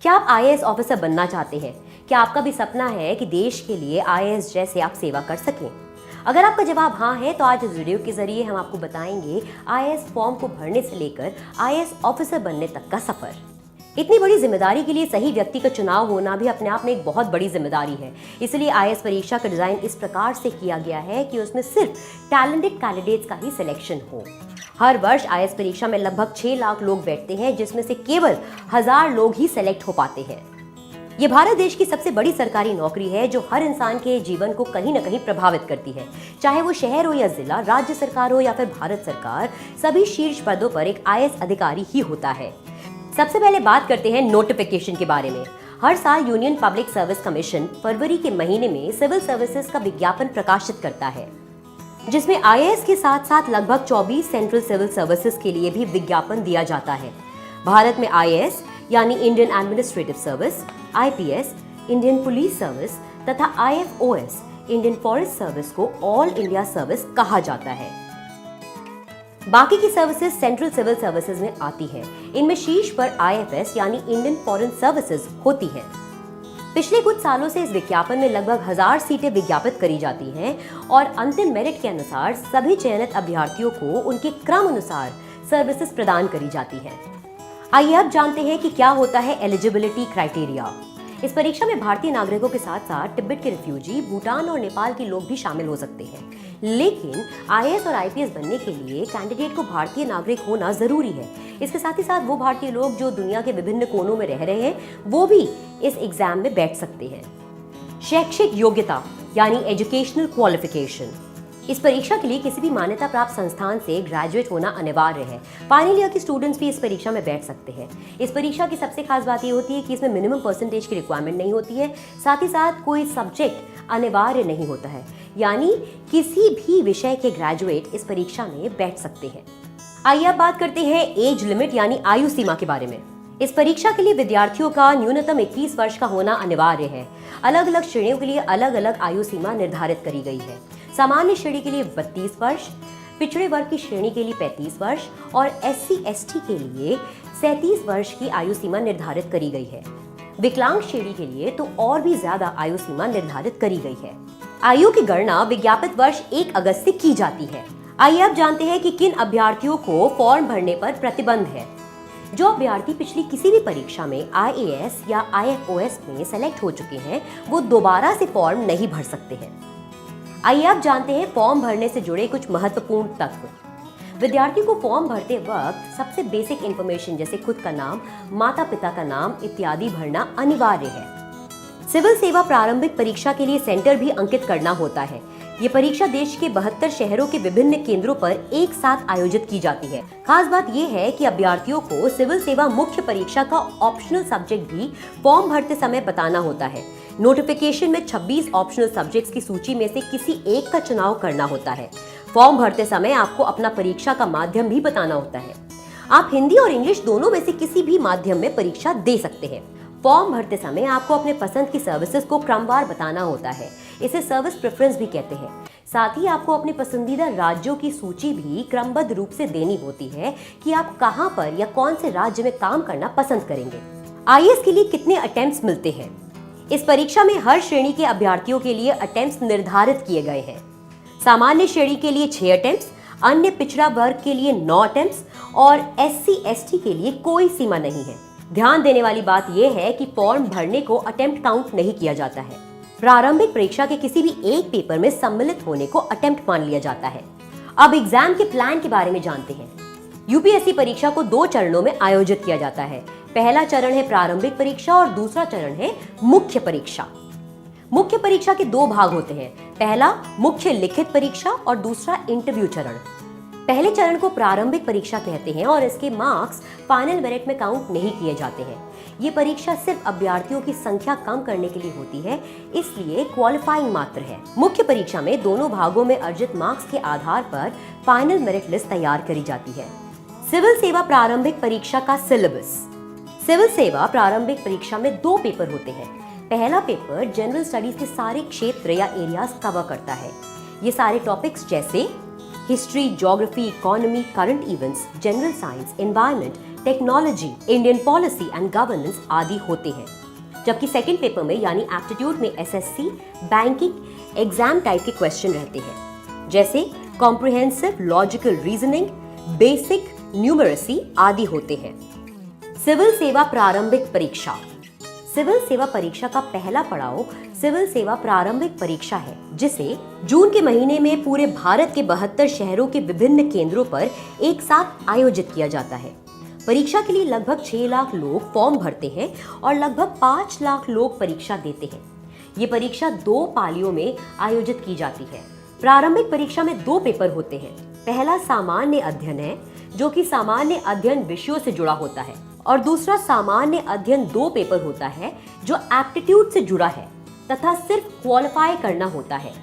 क्या आप IAS officer बनना चाहते हैं? क्या आपका भी सपना है कि देश के लिए आईएएस जैसे आप सेवा कर सकें? अगर आपका जवाब हाँ है तो आज इस वीडियो के जरिए हम आपको बताएंगे आईएएस फॉर्म को भरने से लेकर आईएएस ऑफिसर बनने तक का सफर। इतनी बड़ी जिम्मेदारी के लिए सही व्यक्ति का चुनाव होना भी अपने आप में एक बहुत बड़ी जिम्मेदारी है। इसलिए आईएएस परीक्षा का डिजाइन इस प्रकार से किया गया है कि उसमें सिर्फ टैलेंटेड कैंडिडेट्स का ही सिलेक्शन हो। हर वर्ष आईएएस परीक्षा में लगभग 6 लाख लोग बैठते हैं, जिसमें से केवल 1000 लोग ही सेलेक्ट हो पाते हैं। ये भारत देश की सबसे बड़ी सरकारी नौकरी है जो हर इंसान के जीवन को कहीं न कहीं प्रभावित करती है। चाहे वो शहर हो या जिला, राज्य सरकार हो या फिर भारत सरकार, सभी शीर्ष पदों पर एक आईएएस अधिकारी ही होता है। सबसे पहले बात करते हैं नोटिफिकेशन के बारे में। हर साल यूनियन पब्लिक सर्विस कमीशन फरवरी के महीने में सिविल सर्विसेज का विज्ञापन प्रकाशित करता है, जिसमें आईएएस के साथ साथ लगभग 24 सेंट्रल सिविल सर्विसेज के लिए भी विज्ञापन दिया जाता है। भारत में आईएएस यानी Indian administrative service, IPS Indian police service तथा आईएफओएस इंडियन फॉरेस्ट सर्विस को ऑल इंडिया सर्विस कहा जाता है। बाकी की सर्विसेज सेंट्रल सिविल सर्विसेज में आती है। इनमें शीर्ष पर आईएफएस यानी इंडियन फॉरेन सर्विसेज होती है। पिछले कुछ सालों से इस विज्ञापन में लगभग 1000 सीटें विज्ञापित करी जाती हैं और अंतिम मेरिट के अनुसार सभी चयनित अभ्यर्थियों को उनके क्रम अनुसार सर्विसेज प्रदान करी जाती हैं। आइए अब जानते हैं कि क्या होता है एलिजिबिलिटी क्राइटेरिया। इस परीक्षा में भारतीय नागरिकों के साथ साथ तिब्बत के रिफ्यूजी, भूटान और नेपाल के लोग भी शामिल हो सकते हैं। लेकिन आईएएस और आईपीएस बनने के लिए कैंडिडेट को भारतीय नागरिक होना जरूरी है। इसके साथ ही साथ वो भारतीय लोग जो दुनिया के विभिन्न कोनों में रह रहे हैं वो भी इस एग्जाम में बैठ सकते हैं। शैक्षिक योग्यता यानी एजुकेशनल क्वालिफिकेशन। इस परीक्षा के लिए किसी भी मान्यता प्राप्त संस्थान से ग्रेजुएट होना अनिवार्य है। फाइनल ईयर के स्टूडेंट्स भी इस परीक्षा में बैठ सकते हैं। इस परीक्षा की सबसे खास बात ये होती है कि इसमें मिनिमम परसेंटेज की रिक्वायरमेंट नहीं होती है। साथ ही साथ कोई सब्जेक्ट अनिवार्य नहीं होता है, यानी किसी भी विषय के ग्रेजुएट इस परीक्षा में बैठ सकते हैं। आइए अब बात करते हैं एज लिमिट यानी आयु सीमा के बारे में। इस परीक्षा के लिए विद्यार्थियों का न्यूनतम 21 वर्ष का होना अनिवार्य है। अलग अलग श्रेणियों के लिए अलग अलग आयु सीमा निर्धारित करी गई है। सामान्य श्रेणी के लिए 32 वर्ष, पिछड़े वर्ग की श्रेणी के लिए 35 वर्ष और SC/ST के लिए 37 वर्ष की आयु सीमा निर्धारित करी गई है। विकलांग श्रेणी के लिए तो और भी ज्यादा आयु सीमा निर्धारित करी गई है। आयु की गणना विज्ञापित वर्ष 1 अगस्त से की जाती है। आइए अब जानते हैं कि किन अभ्यर्थियों को फॉर्म भरने पर प्रतिबंध है। जो अभ्यर्थी पिछली किसी भी परीक्षा में आईएएस या आईएफओएस में सेलेक्ट हो चुके हैं वो दोबारा से फॉर्म नहीं भर सकते हैं। आइए अब जानते हैं फॉर्म भरने से जुड़े कुछ महत्वपूर्ण तत्व। विद्यार्थी को फॉर्म भरते वक्त सबसे बेसिक इंफॉर्मेशन जैसे खुद का नाम, माता पिता का नाम इत्यादि भरना अनिवार्य है। सिविल सेवा प्रारंभिक परीक्षा के लिए सेंटर भी अंकित करना होता है। ये परीक्षा देश के 72 शहरों के विभिन्न केंद्रों पर एक साथ आयोजित की जाती है। खास बात यह है कि अभ्यर्थियों को सिविल सेवा मुख्य परीक्षा का ऑप्शनल सब्जेक्ट भी फॉर्म भरते समय बताना होता है। नोटिफिकेशन में 26 ऑप्शनल सब्जेक्ट्स की सूची में से किसी एक का चुनाव करना होता है। फॉर्म भरते समय आपको अपना परीक्षा का माध्यम भी बताना होता है। आप हिंदी और इंग्लिश दोनों में से किसी भी माध्यम में परीक्षा दे सकते हैं। फॉर्म भरते समय आपको अपने पसंद की सर्विसेज को क्रमवार बताना होता है। इसे सर्विस प्रेफरेंस भी कहते हैं। साथ ही आपको अपने पसंदीदा राज्यों की सूची भी क्रमबद्ध रूप से देनी होती है कि आप कहां पर या कौन से राज्य में काम करना पसंद करेंगे। आईएएस के लिए कितने अटेम्प्ट्स मिलते हैं? इस परीक्षा में हर श्रेणी के अभ्यर्थियों के लिए अटेम्प्ट्स निर्धारित किए गए हैं। सामान्य श्रेणी के लिए 6 अटेम्प्ट्स, अन्य पिछड़ा वर्ग के लिए 9 अटेम्प्ट्स और SC/ST के लिए कोई सीमा नहीं है। ध्यान देने वाली बात यह है कि फॉर्म भरने को अटेम्प्ट काउंट नहीं किया जाता है। प्रारंभिक परीक्षा के किसी भी एक पेपर में सम्मिलित होने को अटेम्प्ट मान लिया जाता है। अब एग्जाम के प्लान के बारे में जानते हैं। यूपीएससी परीक्षा को 2 चरणों में आयोजित किया जाता है। पहला चरण है प्रारंभिक परीक्षा और दूसरा चरण है मुख्य परीक्षा। मुख्य परीक्षा के 2 भाग होते हैं। पहला मुख्य लिखित परीक्षा और दूसरा इंटरव्यू चरण। पहले चरण को प्रारंभिक परीक्षा कहते हैं और इसके मार्क्स फाइनल मेरिट में काउंट नहीं किए जाते हैं। ये परीक्षा सिर्फ अभ्यर्थियों की संख्या कम करने के लिए होती है, इसलिए क्वालिफाइंग मात्र है। मुख्य परीक्षा में दोनों भागों में अर्जित मार्क्स के आधार पर फाइनल मेरिट लिस्ट तैयार करी जाती है। सिविल सेवा प्रारंभिक परीक्षा का सिलेबस। सिविल सेवा प्रारंभिक परीक्षा में 2 पेपर होते हैं। पहला पेपर जनरल स्टडीज के सारे क्षेत्र या एरियाज कवर करता है। ये सारे टॉपिक्स जैसे history, geography, economy, current events, general science, environment, technology, Indian policy and governance आदि होते हैं। जबकि सेकंड पेपर में यानी एप्टीट्यूड में एसएससी, बैंकिंग एग्जाम टाइप के क्वेश्चन रहते हैं, जैसे comprehensive logical reasoning, basic numeracy आदि होते हैं। सिविल सेवा प्रारंभिक परीक्षा। सिविल सेवा परीक्षा का पहला पड़ाव सिविल सेवा प्रारंभिक परीक्षा है, जिसे जून के महीने में पूरे भारत के 72 शहरों के विभिन्न केंद्रों पर एक साथ आयोजित किया जाता है। परीक्षा के लिए लगभग 6 लाख लोग फॉर्म भरते हैं और लगभग 5 लाख लोग परीक्षा देते हैं। ये परीक्षा 2 पालियों में आयोजित की जाती है। प्रारंभिक परीक्षा में 2 पेपर होते हैं। पहला सामान्य अध्ययन है, जो कि सामान्य अध्ययन विषयों से जुड़ा होता है, और दूसरा सामान्य अध्ययन 2 पेपर होता है जो एप्टीट्यूड से जुड़ा है तथा सिर्फ क्वालिफाई करना होता है,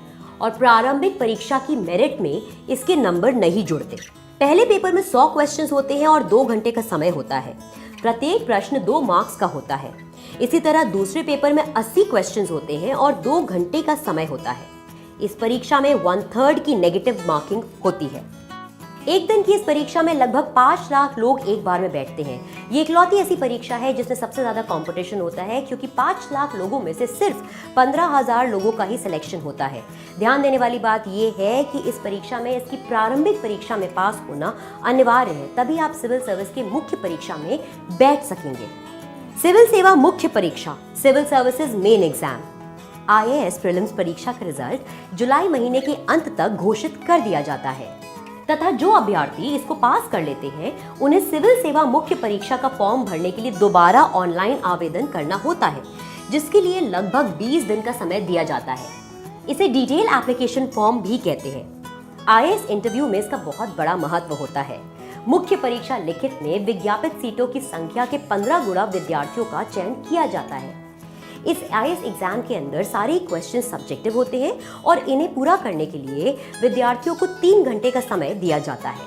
और प्रारंभिक परीक्षा की मेरिट में इसके नंबर नहीं जुड़ते। पहले पेपर में 100 क्वेश्चंस होते हैं और 2 घंटे का समय होता है। प्रत्येक प्रश्न 2 मार्क्स का होता है। इसी तरह दूसरे पेपर में 80 क्वेश्चंस होते हैं और 2 घंटे का समय होता है। इस परीक्षा में 1/3 की नेगेटिव मार्किंग होती है। एक दिन की इस परीक्षा में लगभग 5 लाख लोग एक बार में बैठते हैं। ये इकलौती ऐसी परीक्षा है जिसमें सबसे ज्यादा कंपटीशन होता है, क्योंकि 5 लाख लोगों में से सिर्फ 15,000 लोगों का ही सिलेक्शन होता है। ध्यान देने वाली बात यह है कि इस परीक्षा में इसकी प्रारंभिक परीक्षा में पास होना अनिवार्य है, तभी आप सिविल सर्विस की मुख्य परीक्षा में बैठ सकेंगे। सिविल सेवा मुख्य परीक्षा, civil services main exam. IAS prelims परीक्षा का रिजल्ट जुलाई महीने के अंत तक घोषित कर दिया जाता है, तथा जो अभ्यर्थी इसको पास कर लेते हैं उन्हें सिविल सेवा मुख्य परीक्षा का फॉर्म भरने के लिए दोबारा ऑनलाइन आवेदन करना होता है, जिसके लिए लगभग 20 दिन का समय दिया जाता है। इसे डिटेल एप्लीकेशन फॉर्म भी कहते हैं। IAS इंटरव्यू में इसका बहुत बड़ा महत्व होता है। मुख्य परीक्षा लिखित में विज्ञापित सीटों की संख्या के 15 गुना विद्यार्थियों का चयन किया जाता है। इस IAS एग्जाम के अंदर सारे क्वेश्चन सब्जेक्टिव होते हैं और इन्हें पूरा करने के लिए विद्यार्थियों को 3 घंटे का समय दिया जाता है।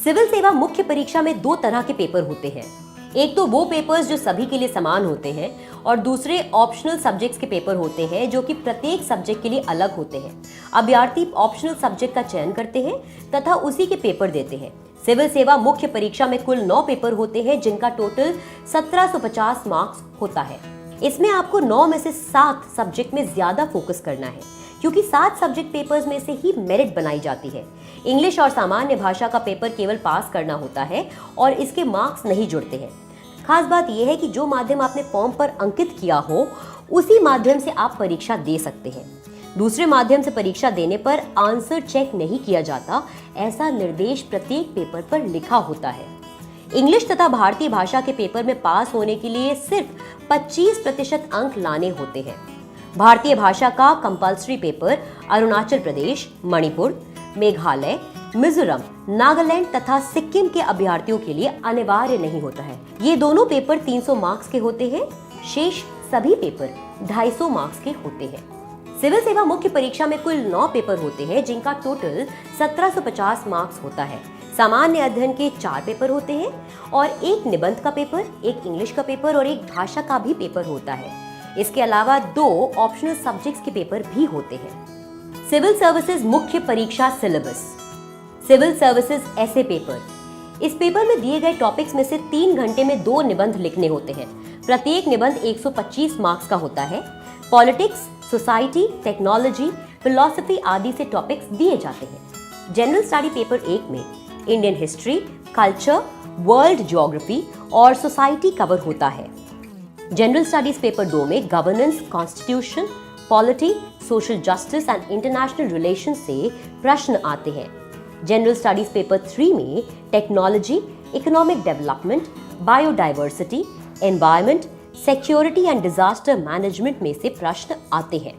सिविल सेवा मुख्य परीक्षा में 2 तरह के पेपर होते हैं। एक तो वो पेपर्स जो सभी के लिए समान होते हैं, और दूसरे ऑप्शनल सब्जेक्ट्स के पेपर होते हैं जो कि प्रत्येक सब्जेक्ट के लिए अलग होते हैं। अभ्यर्थी ऑप्शनल सब्जेक्ट का चयन करते हैं तथा उसी के पेपर देते हैं। सिविल सेवा मुख्य परीक्षा में कुल 9 पेपर होते हैं, जिनका टोटल 1750 मार्क्स होता है। इसमें आपको 9 में से 7 सब्जेक्ट में ज्यादा फोकस करना है, क्योंकि 7 सब्जेक्ट पेपर्स में से ही मेरिट बनाई जाती है। इंग्लिश और सामान्य भाषा का पेपर केवल पास करना होता है और इसके मार्क्स नहीं जुड़ते हैं। खास बात यह है कि जो माध्यम आपने फॉर्म पर अंकित किया हो, उसी माध्यम से आप परीक्षा दे सकते हैं। दूसरे माध्यम से परीक्षा देने पर आंसर चेक नहीं किया जाता, ऐसा निर्देश प्रत्येक पेपर पर लिखा होता है। इंग्लिश तथा भारतीय भाषा के पेपर में पास होने के लिए सिर्फ 25% अंक लाने होते हैं। भारतीय भाषा का कंपल्सरी पेपर अरुणाचल प्रदेश, मणिपुर, मेघालय, मिजोरम, नागालैंड तथा सिक्किम के अभ्यर्थियों के लिए अनिवार्य नहीं होता है। ये दोनों पेपर 300 मार्क्स के होते हैं। शेष सभी पेपर 250 मार्क्स के होते हैं। सिविल सेवा मुख्य परीक्षा में कुल 9 पेपर होते हैं, जिनका टोटल 1750 मार्क्स होता है। सामान्य अध्ययन के 4 पेपर होते हैं और एक निबंध का पेपर, एक इंग्लिश का पेपर और एक भाषा का भी पेपर होता है। इसके अलावा 2 ऑप्शनल सब्जेक्ट्स के पेपर भी होते हैं। सिविल सर्विसेज मुख्य परीक्षा सिलेबस। सिविल सर्विसेज ऐसे पेपर। इस पेपर में दिए गए टॉपिक्स में से 3 घंटे में 2 निबंध लिखने होते हैं। प्रत्येक निबंध 125 मार्क्स का होता है। पॉलिटिक्स, सोसाइटी, टेक्नोलॉजी, फिलॉसफी आदि से टॉपिक्स दिए जाते हैं। जनरल स्टडी पेपर 1 में Indian history, culture, world geography और सोसाइटी कवर होता है। जनरल स्टडीज पेपर 2 में governance, constitution, polity, social justice and international relation से प्रश्न आते हैं। जनरल स्टडीज पेपर 3 में technology, economic development, biodiversity, environment, security and disaster management में से प्रश्न आते हैं।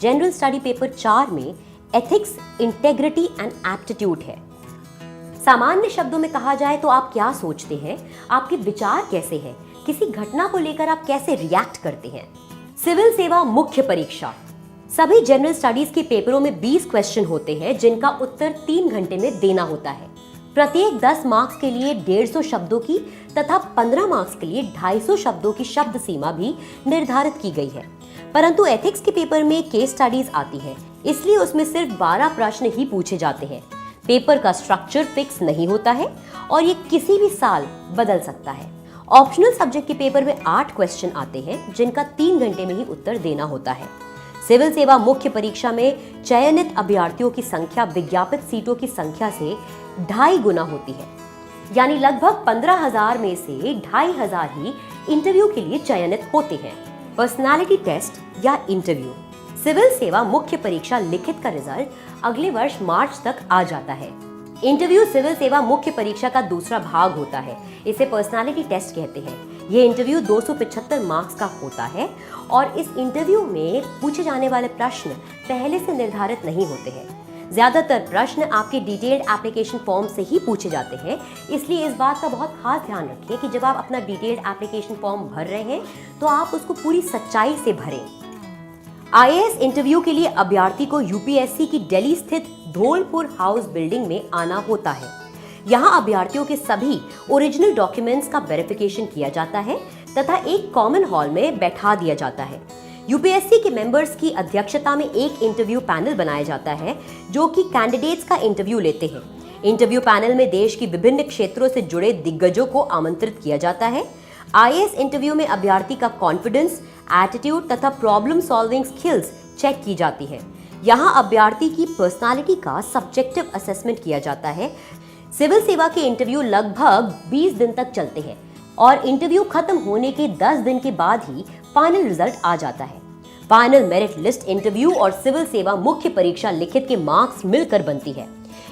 जनरल स्टडी पेपर 4 में एथिक्स, इंटेग्रिटी एंड एप्टीट्यूड है। सामान्य शब्दों में कहा जाए तो आप क्या सोचते हैं, आपके विचार कैसे हैं, किसी घटना को लेकर आप कैसे रिएक्ट करते हैं। सिविल सेवा मुख्य परीक्षा। सभी जनरल स्टडीज के पेपरों में 20 क्वेश्चन होते हैं, जिनका उत्तर 3 घंटे में देना होता है। प्रत्येक 10 मार्क्स के लिए 150 शब्दों की तथा 15 मार्क्स के लिए 250 शब्दों की शब्द सीमा भी निर्धारित की गई है। परंतु एथिक्स के पेपर में केस स्टडीज आती है, इसलिए उसमें सिर्फ 12 प्रश्न ही पूछे जाते हैं। पेपर का स्ट्रक्चर फिक्स नहीं होता है और ये किसी भी साल बदल सकता है। ऑप्शनल सब्जेक्ट के पेपर में 8 क्वेश्चन आते हैं जिनका 3 घंटे में ही उत्तर देना होता है। सिविल सेवा मुख्य परीक्षा में चयनित अभ्यर्थियों की संख्या विज्ञापित सीटों की संख्या से 2.5 गुना होती है, यानी लगभग 15,000 में से 2,500 ही इंटरव्यू के लिए चयनित होते हैं। पर्सनालिटी टेस्ट या इंटरव्यू। सिविल सेवा मुख्य परीक्षा लिखित का रिजल्ट अगले वर्ष मार्च तक आ जाता है। इंटरव्यू सिविल सेवा मुख्य परीक्षा का दूसरा भाग होता है। इसे पर्सनालिटी टेस्ट कहते हैं। ये इंटरव्यू 275 मार्क्स का होता है और इस इंटरव्यू में पूछे जाने वाले प्रश्न पहले से निर्धारित नहीं होते हैं। ज्यादातर प्रश्न आपके डिटेल्ड एप्लीकेशन फॉर्म से ही पूछे जाते हैं, इसलिए इस बात का बहुत खास ध्यान रखें कि जब आप अपना डिटेल्ड एप्लीकेशन फॉर्म भर रहे हैं तो आप उसको पूरी सच्चाई से भरें। आईएएस इंटरव्यू के लिए अभ्यर्थी को यूपीएससी की दिल्ली स्थित धौलपुर हाउस बिल्डिंग में आना होता है। यहाँ अभ्यर्थियों के सभी ओरिजिनल डॉक्यूमेंट्स का वेरिफिकेशन किया जाता है तथा एक कॉमन हॉल में बैठा दिया जाता है। यूपीएससी के मेंबर्स की अध्यक्षता में एक इंटरव्यू पैनल बनाया जाता है जो कि कैंडिडेट्स का इंटरव्यू लेते हैं। इंटरव्यू पैनल में देश की विभिन्न क्षेत्रों से जुड़े दिग्गजों को आमंत्रित किया जाता है। आईएएस इंटरव्यू में अभ्यर्थी का कॉन्फिडेंस, एटीट्यूड तथा प्रॉब्लम सॉल्विंग स्किल्स चेक की जाती है। यहाँ अभ्यर्थी की पर्सनालिटी का सब्जेक्टिव असेसमेंट किया जाता है। सिविल सेवा के इंटरव्यू लगभग 20 दिन तक चलते हैं और इंटरव्यू खत्म होने के 10 दिन के बाद ही फाइनल रिजल्ट आ जाता है। फाइनल मेरिट लिस्ट इंटरव्यू और सिविल सेवा मुख्य परीक्षा लिखित के मार्क्स मिलकर बनती है।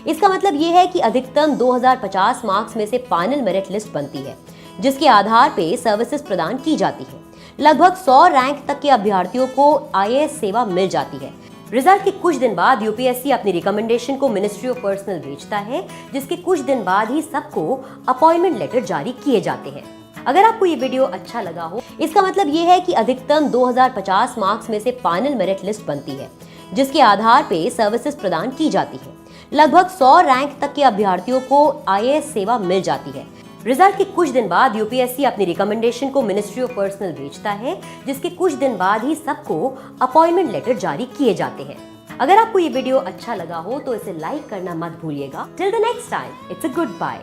इसका मतलब यह है कि अधिकतम 2050 मार्क्स में से फाइनल मेरिट लिस्ट बनती है, जिसके आधार पे सर्विसेज प्रदान की जाती है। लगभग 100 रैंक तक के अभ्यर्थियों को आईएएस सेवा मिल जाती है। रिजल्ट के कुछ दिन बाद यूपीएससी अपनी रिकमेंडेशन को मिनिस्ट्री ऑफ पर्सनल भेजता है, जिसके कुछ दिन बाद ही सबको अपॉइंटमेंट लेटर जारी किए जाते हैं। अगर आपको ये वीडियो अच्छा लगा हो, इसका मतलब ये है कि अधिकतम 2050 मार्क्स में से फाइनल मेरिट लिस्ट बनती है, जिसके आधार पे सर्विसेज प्रदान की जाती है। लगभग 100 रैंक तक के अभ्यर्थियों को आईएएस सेवा मिल जाती है। रिजल्ट के कुछ दिन बाद यूपीएससी अपनी रिकमेंडेशन को मिनिस्ट्री ऑफ पर्सनल भेजता है, जिसके कुछ दिन बाद ही सबको अपॉइंटमेंट लेटर जारी किए जाते हैं। अगर आपको ये वीडियो अच्छा लगा हो तो इसे लाइक करना मत भूलिएगा। Till the next time, it's a good bye.